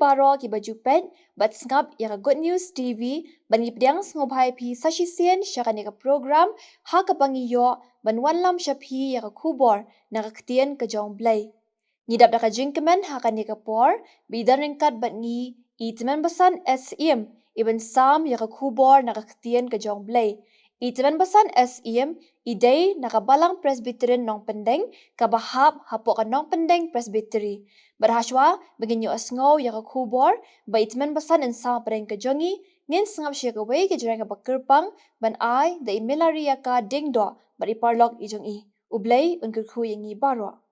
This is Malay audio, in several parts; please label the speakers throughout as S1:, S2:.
S1: baro ki baju pet bat ngap ya Good News TV ban ipdang ngobhai phi sashisien syakani ka program ha ka pangiyo ban wanlam shaphi ya khubor na ktien ka jong blai ngidap da ka jingkemen ha ka ni ka por bidan ringkat bat ngi itmen basan SEM iban sam ya khubor na ktien ka jong blai itmen basan SEM idei na ka balang presbyterian nong pendeng ka bahap hapo ka nong pendeng presbytery berhaswa beginyo asngaw ya khubor ba itmen basan en sa preng ka jongi ngin sangap sya ka wei ka jreng ka bakirpang ban ai da imelaria ka dingdo bari parlok ijong I ublay unkir khu yangi baro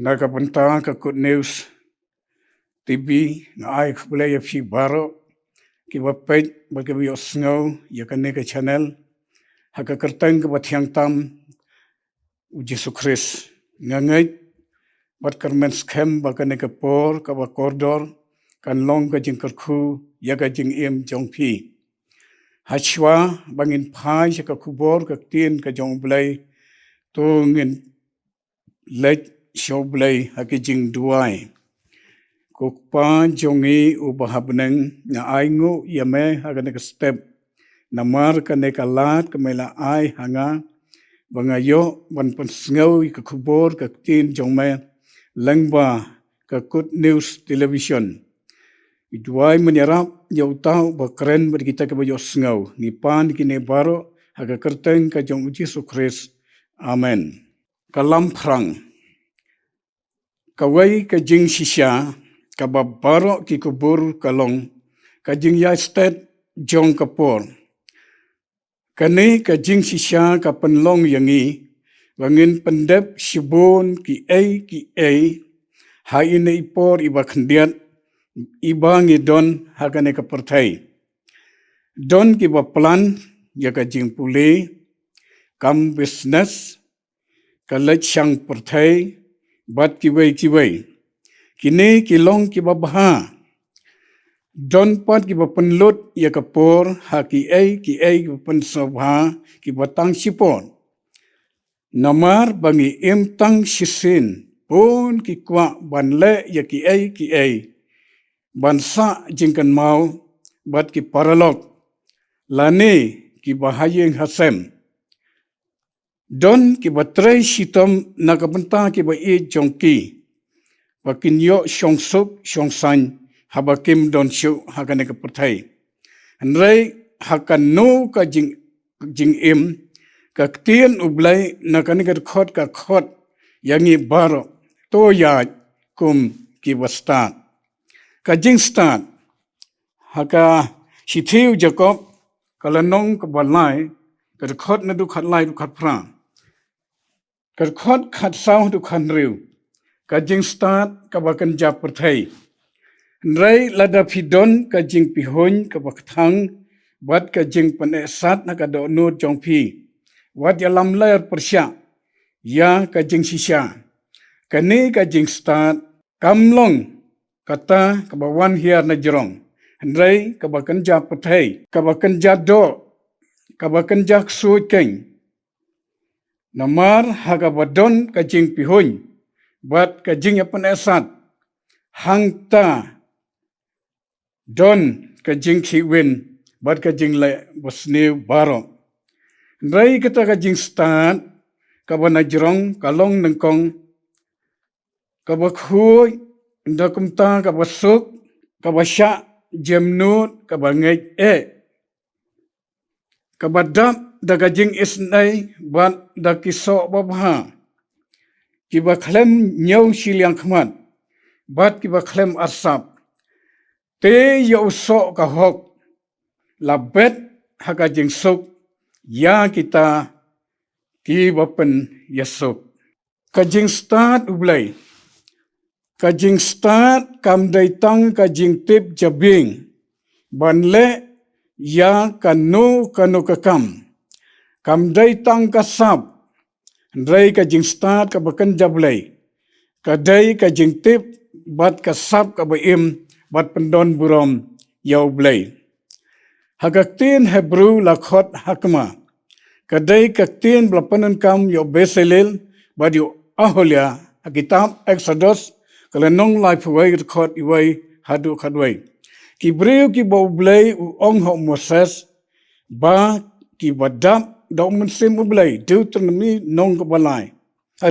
S2: Nakapenta ka Good News TV nga ay kulay fi baro ki wapet bagawi osngo ya kanne ka channel hakakartang ka batyang tam Jesu Christ ngangai bat karmen scam bakane ka por ka ba koridor kan long ka jing karku ya ka jing em jong pi hachwa bangin phai ka kubor ka tin ka jong blai to ngin let show blai hakijing duai kukpa jongi ubahabneng na aingu yame hagane ka step namar kane ka lat kamela ai hanga bangayo ban pensngau ka kubor ka tin jongme langba ka Good News Television Iduai menyerap yau tau bakren ber kita ke bayo sngau ni pan kine baro haga kerteng ka jong Jesu Christ amen kalam prang kawai ka jing shisha ka babaro ki kubur kalong ka jing ya state jong kapor kane ka jing shisha ka penlong yangi wangin pendep shibun ki ai hai ne ipor ibakhndiat ibangi don hagane ka perthai don ki ba plan ya ka jing pule kam business ka lechang perthai bat ki wei kini kilong ki ba bha don pat ki ba penlut ya ka por ha ki ai ki pen sobha ki ba tang sipon namar bangi im tang shisin pun ki kwa banle ya ki ai bansa jingkan mau bat ki paralog lani ki bahayeng hasem don ki batrai shitom nakabenta ki ba e jongki bakin yo shongsuk shongsan habakim don shu hagane ka perthai anrai hakan no ka jing im ka tien ublai nakani ka khot yangi baro to ya kum ki bastat ka jing start haka shithiu jacob kalanong ka balai ka khot na du khat lai du khat pra ka khot khat sau du khan riu ka jing start ka bakan ja perthai nrai lada phidon ka jing pihon ka bakthang wat ka jing pane sat na ka do no jong phi wat ya lam ler persya ya ka jing shisha kani ka jing start kamlong kata kabawan hiar na jerong nrai kabakan ja perthai kabakan ja do kabakan ja suit keng namar hagabadon ka jing pihon bat ka jing apan esat hangta don ka jing khiwin bat ka jing le bosne baro nrai kata ka jing stat kabana jerong kalong nengkong kabakhui ndakumta kabasuk kabasya jemnut kabangej kabadap daga jing isnai bat dakiso babha kiba khlem nyau siliang khmat bat kiba khlem asap te yo so ka hok labet haka jing suk ya kita ki bapen yasuk kajing start ublai kajing start kam dai tang kajing tip jabing banle ya kanu kakam kam dai tang kasap ndrai kajing start ka bakan jablai kadai kajing tip bat kasap ka baim bat pendon burom yau blai hagaktin hebrew lakhot hakma kadai kaktin blapanan kam yo beselel bat yo aholia kitab exodus kalanong life way record iway hadu khadway ki breu ki boblay u ong ho moses ba ki badap do mun sim ublay deuteronomy nong ka balai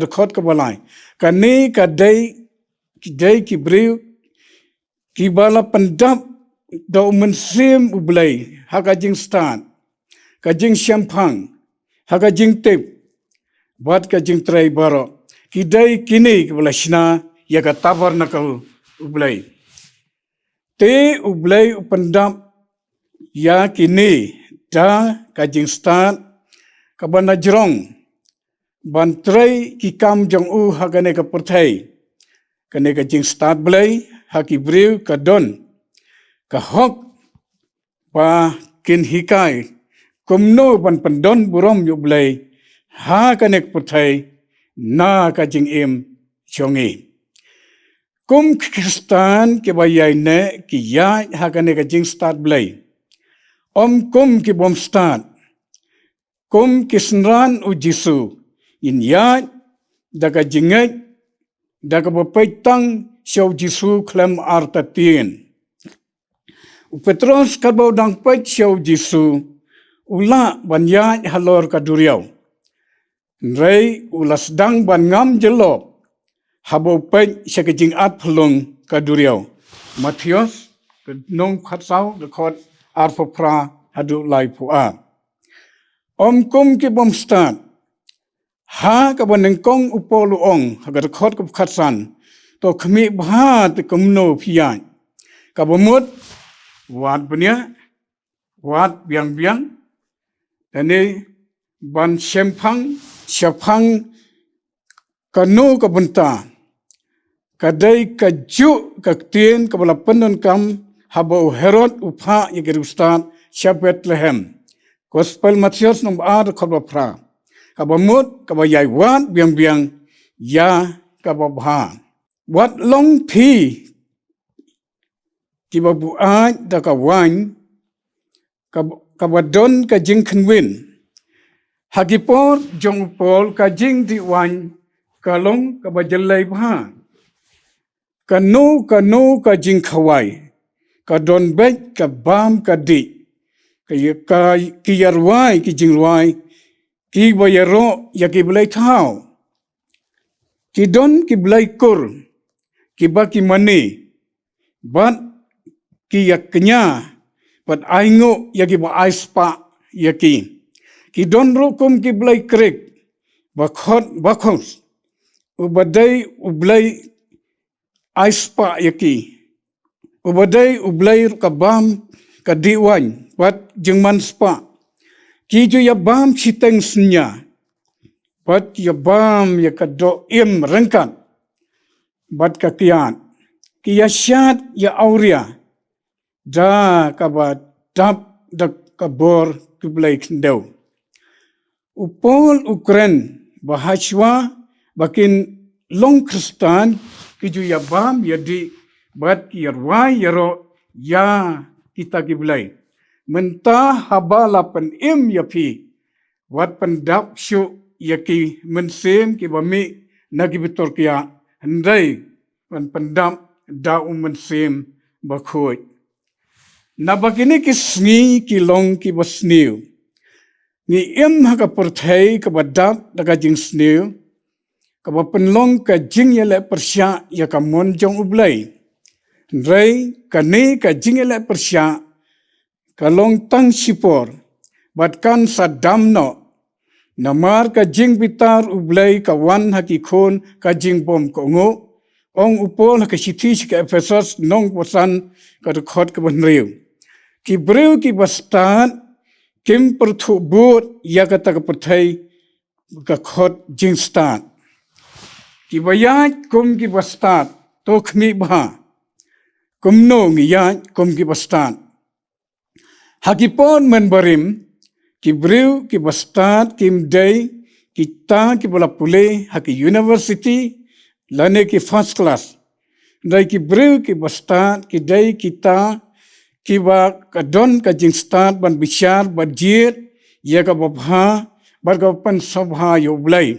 S2: record ka balai kani kadai ki breu ki bala pendap do mun sim ublay hakajing stan kajing syampang hakajing tip bat kajing tray baro kidai kini kebalashna ya ka tabar na kau ublay te ublay upendap ya kini da kajing stat kabana jerong bantrai ki kam jong u hagane ka perthai kane ka jing start blay haki briu ka don ka hok pa kin hikai kumno ban pandon burom yu blay ha kanek puthai na ka jing im chongi kum Kristan ke bayai ne ki ya ha kane ka jing start blay kum ki bom start kum kisnran u Jisu in ya daga jingai daga bapaitang siyaw Jisu klem artatien u Petros karbaw dang pait siyaw Jisu ula banya halor kaduriyaw Ray ulas dang ban ngam jelo habaw pait siya kajing at pulong kaduriyaw Matius nong khatsaw dekot arpapra hadu lai pua kum ki bom start ha ka banengkong upoluong hagar khot ka khatsan to khmi bha te kumno phian ka bomut wat bania wat biang ane ban syafang kanu ka bunta kadai ka ju ka tien ka bala penun kam habau Herod upha ye Jerusalem syabet lehem Gospel Matius nomor 8 khotba pra kabamut kabayai wat biang ya kababha wat long phi kibabu ai da ka wan kabadon ka jing khnwin hagipor jong pol ka jing di wan kalong kabajalai bha kanu ka jing khawai ka don bet ka bam ka di ka yarwai ki jingwai ki bayaro ya ki belai thau ki don ki belai kur ki ba ki mani bat ki yaknya bat aingo ya ki ba aispa ya ki don rokum ki belai krek bakhos ubadai ublai aispa ya ubadai ublai kabam kadiwan wat jengman spa kiju ya bam chiteng snya bat ya bam ya kado im rengkat bat kakian ki ya syat ya auria da kabat dap da kabor kublai kendau upol ukren bahaswa bakin long Kristan kiju ya bam ya di bat ki yarwai yaro ya kita kiblai mentah habala pen im yapi wat pendap syu yaki mensem ki bami nagi betor kia hendai pen pendap da mensem bakhoi na bagini ki sngi ki long ki basniu ni im ha ka perthai ka badap daga jing sniu ka penlong ka jing yele persya ya ka monjong ublai Ray kane ka jingele persya kalong tang sipor batkan sadamno namar ka jing bitar ublay ka wan hakikon ka jing bom kongo ong upol ka sitis ka Ephesus nong posan ka khot ka banriu ki breu ki bastan kim perthu bot ya ka ta ka pathai ka khot jing stan ki bayat kum ki bastat to khmi bha kumno ngiyan kum ki bastan hakipon menbarim ki breu ki bastan kim day kita ki bola pule haki university lane ki first class dai ki breu ki bastan ki day kita ki ba kadon ka jing start ban bisyar badjir ya ka babha barga pan sabha yo blai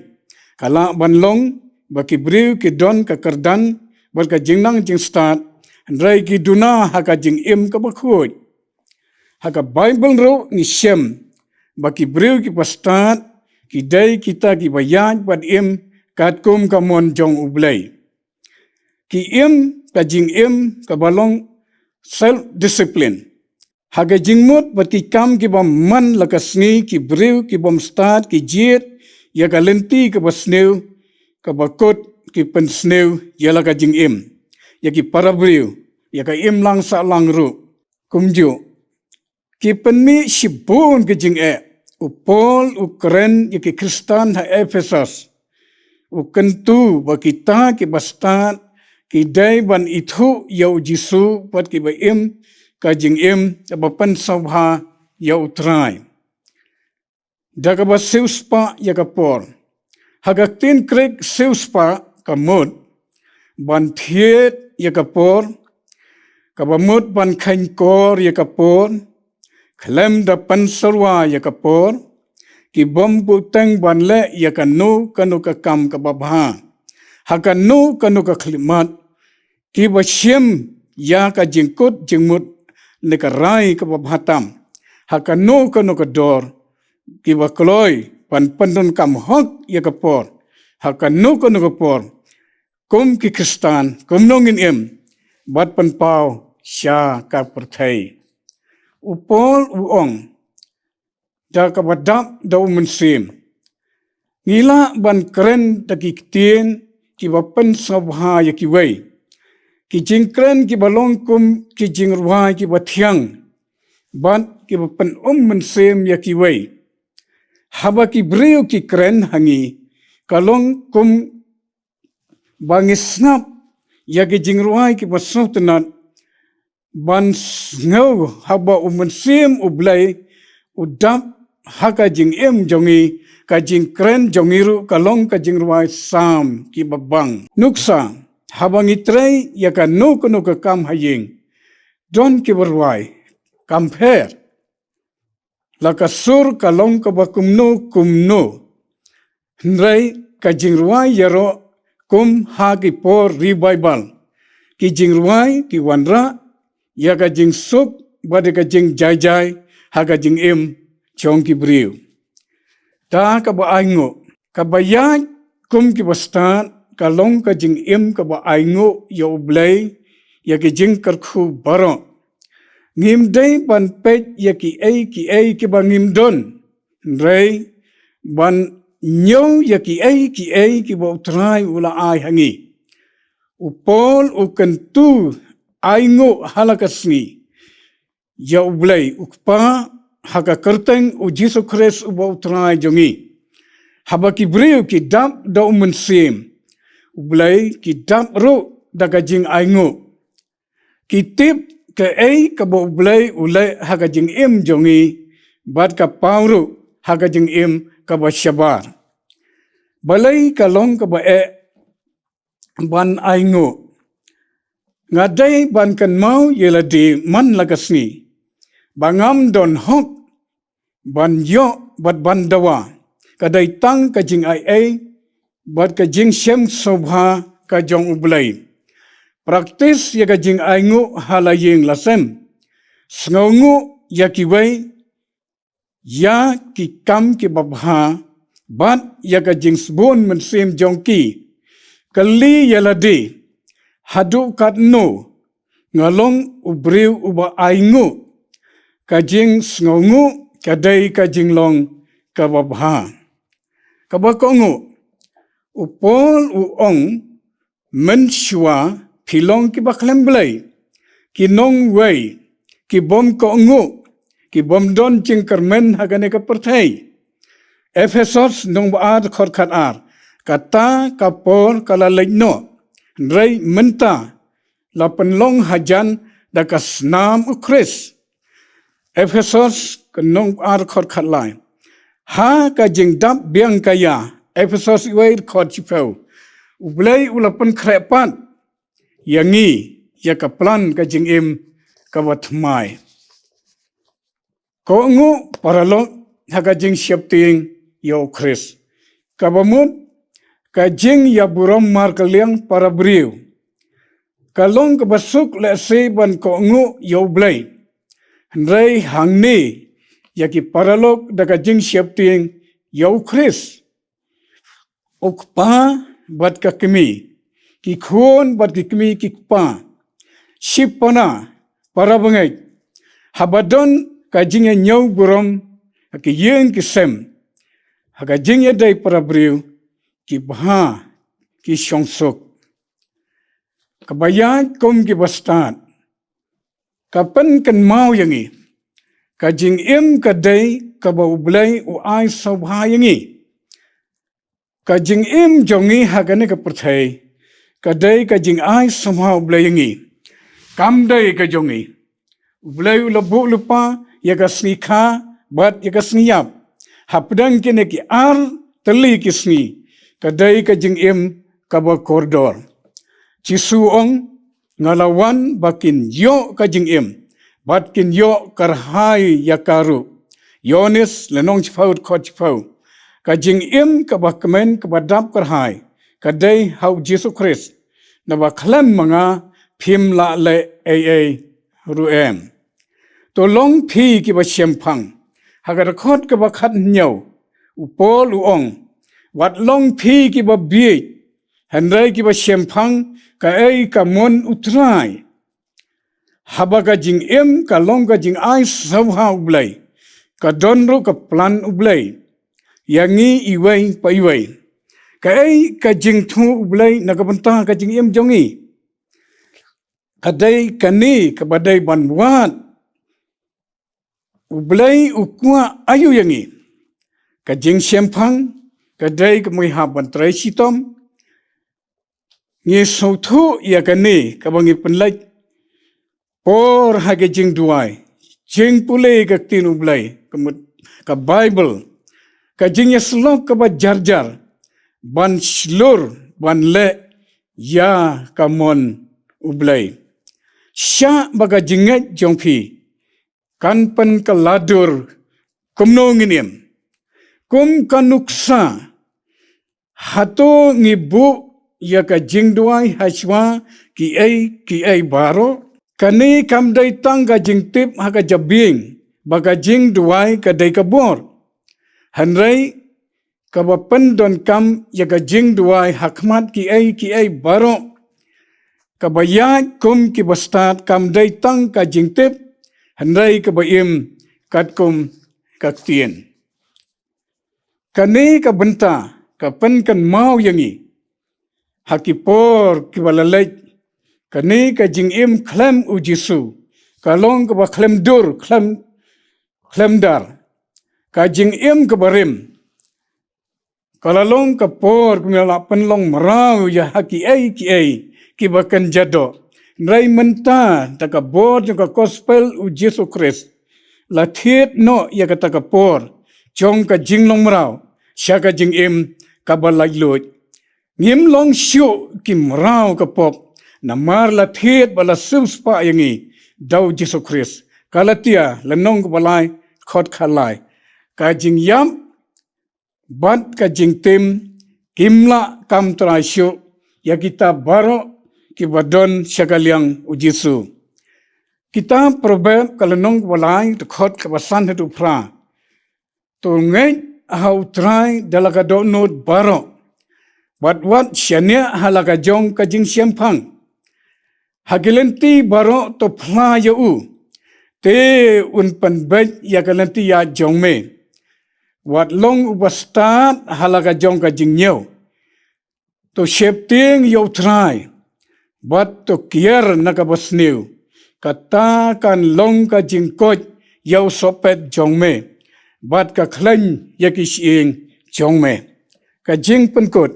S2: kala banlong ba ki breu ki don ka kardan barga jingnang jing start Rai ki duna haka jing im ka bakhoi haka Bible ro ni shem baki breu ki pastat ki dai kita ki bayan pad im kat kum ka mon jong ublai ki im ka jing im ka balong self discipline haka jingmut baki kam ki bam man lakasni ki breu ki bam start ki jit ya ka lenti ka basneu ka bakot ki pensneu ya la ka jing im yaki parabriu yaka imlang sa langru kumju ki penmi sibun ke jing upol ukren yaki Kristan ha Ephesus ukentu bakita ki bastat kidai ban itu yau jisu pat ki ba im ka jing im ba pan sabha yau trai daga ba seuspa ya ka por haga tin krek seuspa ka mut ban thiet ya ka por ka ba mut ban khain kor ya ka por khlem da pan sarwa ya ka por ki bom pu teng ban le ya ka nu kanu ka kam ka ba bha haga nu kanu ka khlimat ki ba shem ya ka jingkut jingmut ne ka rai ka ba bhatam haga nu kanu ka dor ki ba kloi pan pandun kam hok ya ka por haga nu kanu ka por kum ki kristan kum nongin em bat pan pau sha ka perthai upol uong da ka badap da umensim ngila ban kren da ki tien ki bapen sabha ya ki wei ki jingkren ki balong kum ki jingrwa ki bathiang ban ki bapen umensim ya ki wei haba ki brio ki kren hangi kalong kum bangisnap ya ki jingrwa ki basutnat ban ngau haba umensim ublai udap haka jing em jongi ka jing kren jongiru kalong ka jing ruai sam ki babang nuksa habang itrei ya ka nu ka kam haying don ki berwai compare la ka sur kalong ka bakumnu kumnu nrei ka jing ruai yaro kum ha ki por revival ki jing ruai ki wanra ya ka jing suk bade ka jing jai ha ka jing em chong ki briu ta ka ba aingo ka ba ya kum ki bastan ka long ka jing im ka ba aingo yo blai ya ki jing kar khu baro ngim dei ban pe ya ki ki ba ngim don rei ban nyo ya ki ki ba utrai ula ai hangi upol ukentu aingo halakasni ya blai ukpa haka kerteng u Jesu Christ u bau trai jongi haba ki brio ki dap da umensim ublai ki dap ru da ka jing aingo ki tip ke ka bau ublai ulai haka jing im jongi bat ka pauru haka jing im ka ba shabar balai ka long ka ba ban aingo ngadai ban kan mau yela di man lagasni bangam don hok ban yo bat ban dawa kadai tang ka jing ai bat ka jing shem sobha ka jong ublai praktis ya ka jing ai ngu halayeng lasem sngongu ya ki wei ya ki kam ki babha bat ya ka jing sbon mensem jongki kali yaladi hadu kat no ngalong ubriu uba ai ngu kajing sngongu kadai kajing long kababha kabakongu upol uong menshua pilong ki baklem blai ki nong wei ki bom kongu ki bom don jing kermen hagane ka perthai Efesos nong baad khorkhat ar kata kapor kala leino rei menta la penlong hajan da kasnam ukris Efesos kenong ar khot khat lai ha ka jing dap biang kaya Efesos wei khot chipeu ublai ulapan krepan yangi ya ka plan ka jing im ka watmai ko ngu paralog ha ka jing shapting yo Chris ka bamut ka jing ya burom mar kaliang para briu kalong ka basuk le se ban ko ngu yo blai Rei hangni yaki paralog daga jing shapting yo Chris ukpa bat ka kimi ki khon bat ki kimi ki pa shipana parabangai habadon ka jing nyau burom ki yeng ki sem haga jing dai parabriu ki bha ki shongsok kabayan kom ki bastan kapan kan mau yangi kajing im kadai kabau blai u ai sobha yangi kajing im jongi hagane ka perthai kadai ka jing ai somehow blayangi kamdai ka jongi blay ulabu lupa ya ka snikha bat ya ka sniyap hapdang kine ki ar tali ki sni kadai ka jing ka ba koridor cisuong ngalawan bakin yo ka jing bat kin yo karhai yakaru yonis lenong chfaut khotfau ka jing ka ba kemen ka ba dap karhai kadai hau Jesus Christ na ba khlem mga phim la le ai ruem to long phi ki ba shemphang hagar khot ka ba khat nyau upol uong wat long phi ki ba bi hanrai ki ba shemphang ka ai ka mon utrai haba ka jing ka long ka jing ai somehow blai ka donro ka plan ublai yangi iwai pa iwai kai ka jing thu ublai nakabanta ka jing jongi kadai kani ka badai banwat ublai ukwa ayu yangi ka jing shemphang kadai ka mai ha bantrai sitom ngi sothu ya kani ka bangi penlai por ha ka jing duai jing pulai ka tin ublai ka bible ka jing yaslok ka ba jarjar ban slur ban le ya kamon ublai sya baga jinget jongpi kan pen kaladur kumno nginem kum kanuksa hato ngibu ya ka jingduai haswa ki ai baro kani kam dai tang ka jingtip ha ka jabing baga jingduai ka dai kabor hanrai kabapen don kam ya ka jing duai hakmat ki ai baro kabayat kum ki bastat kam dai tang ka jing tip handai kabayim kat kum kaktien kani ka benta ka pen kan mau yangi hakipor ki balalai kani ka jing klem u jisu kalong ka ba klem dur klem dar ka jing ka barim kalalong kapor kumela penlong merau ya haki ai ki bakan jado rai menta taka bor ka gospel u Jesus Christ la thiet no ya ka taka por chong ka jinglong merau sya ka jing ka balai lut ngim long shu ki merau ka pop namar la thiet bala subspa yangi dau Jesus Christ kalatia lenong ka balai khot khalai ka jing yam bat ka jingtim kimla kam trasyo ya kita baro ki badon syakaliang ujisu kita probe kalenong walai to khot ka basan tu pra to ngai how try dalaga do not baro but what syania halaga jong ka jing siampang hagilenti baro to phla ya u te un pan bet ya kalenti ya jong me wat long ubastat halaga jong ka jing nyau to shepting yo try but to kier nakabasniu kata kan long ka jing kot yo sopet jong me but ka khlanh yakishing jong me ka jing penkot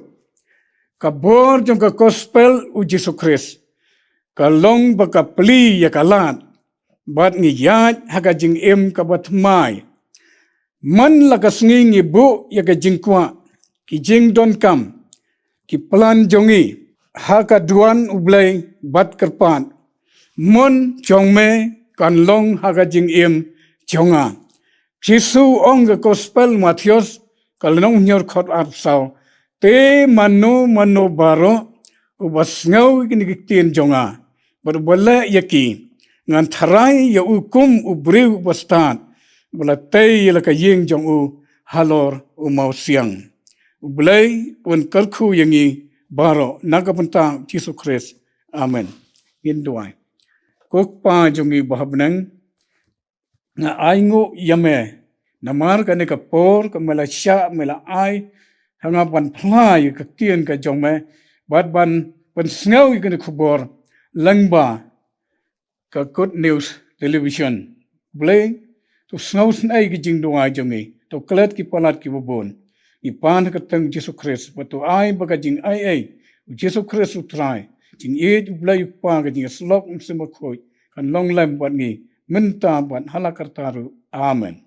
S2: ka bor jong ka gospel u Jesus Christ ka long ba ka pli ya kalat but ngiyat haga jing ka batmai man lakas ngi bu ya ka jingkwa ki jing don kam ki plan jongi ha ka duan ublai bat kerpan mon jongme kan long ha ka jing jonga Jisu ong ka gospel Matius kalong nyor khot ap sao te mano baro ubas ngau kini kitien jonga berbala yaki ngan tharai ya ukum ubriu bastan bala tay la ka yeng jong u halor u mau siang ublai pun kalku yangi baro nagapenta Jesus Christ amen induai kok pa jongi bahabnang na aingo yame namar ka ne ka por ka mala sha mala ai hanga ban phlai ka tien ka jongme bat ban pan snau ka ne khubor langba ka good news television blai to snau snai ki jing donga jongi to klet ki palat ki bobon ipan ka tang Jesus Christ but to ai baka jing ai Jesu Kristus trai jing ublay pa ga jing slok msimakoi kan long lem buat ngi minta buat halakartaru amen.